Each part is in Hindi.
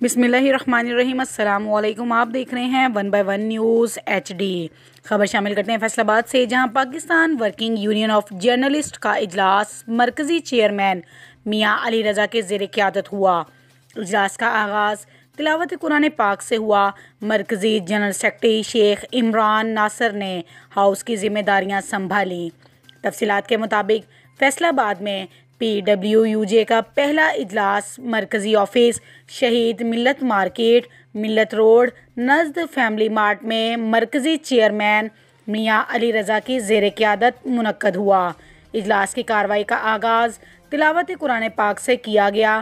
बिस्मिल्लाहिर्रहमानिर्रहीम। अस्सलामुअलैकुम। आप देख रहे हैं 1 बाय 1 न्यूज़ HD। खबर शामिल करते हैं फैसलाबाद से, जहां Pakistan working union of journalist का इजलास मरकज़ी चेयरमैन मियां अली रज़ा के ज़ेर क़यादत हुआ। इजलास का आगाज़ तिलावत कुरान पाक से हुआ। मरकज़ी जनरल सेक्रेटरी शेख इमरान नासर ने हाउस की जिम्मेदारियां संभाली। तफसीलात के मुताबिक फैसलाबाद में PWUJ का पहला इजलास मरकज़ी ऑफिस शहीद मिल्लत मार्केट, मिल्लत रोड नज़द फैमिली मार्ट में मरकज़ी चेयरमैन मियां अली रज़ा की ज़ेर क़यादत मुनक्कद हुआ। इजलास की कार्रवाई का आगाज़ तिलावत कुरान पाक से किया गया।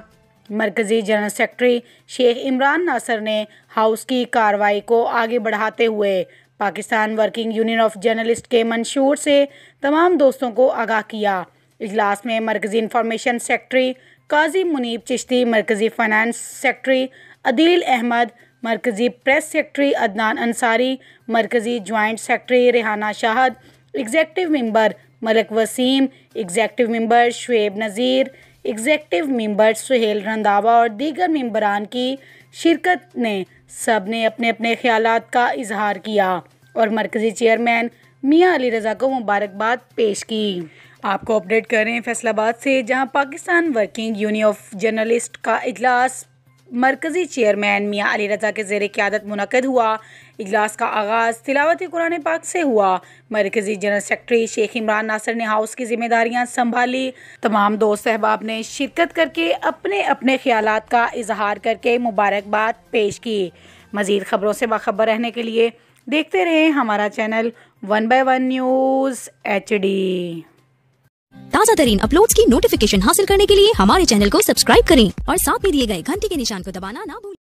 मरकज़ी जनरल सेक्रेटरी शेख इमरान नासर ने हाउस की कार्रवाई को आगे बढ़ाते हुए Pakistan working union of journalist के मंशूर से तमाम दोस्तों को आगाह किया। इजलास में मरकज़ी इंफॉर्मेशन सेक्रेटरी काजी मुनीब चिश्ती, मरकज़ी फाइनेंस सेक्रेटरी अदील अहमद, मरकज़ी प्रेस सेक्रेटरी अदनान अंसारी, मरकज़ी joint secretary Rehana Shahad, executive member Malik Wasim, executive member Shoaib Nazir, executive member Suhail Randhawa और दीगर मेंबरान की शिरकत ने सब ने अपने अपने ख्यालात का इजहार किया और मरकज़ी चेयरमैन मियां अली रज़ा को मुबारकबाद पेश की। आपको अपडेट कर रहे हैं फैसलाबाद से, जहां Pakistan working union of journalist का इजलास मरकज़ी चेयरमैन मियां अली रज़ा के ज़ेर क़यादत मुनक्कद हुआ। इजलास का आगाज़ तिलावत कुरान पाक से हुआ। मरकज़ी जनरल सेक्रेटरी शेख इमरान नासर ने हाउस की जिम्मेदारियां संभाली। तमाम दोस्त अहबाब ने शिरकत करके अपने अपने ख्यालात का इजहार करके मुबारकबाद पेश की। मज़ीद ख़बरों से बाखबर रहने के लिए देखते रहें हमारा चैनल 1 बाय 1 न्यूज़ HD। ताज़ा तरीन अपलोड्स की नोटिफिकेशन हासिल करने के लिए हमारे चैनल को सब्सक्राइब करें और साथ में दिए गए घंटी के निशान को दबाना ना भूलें।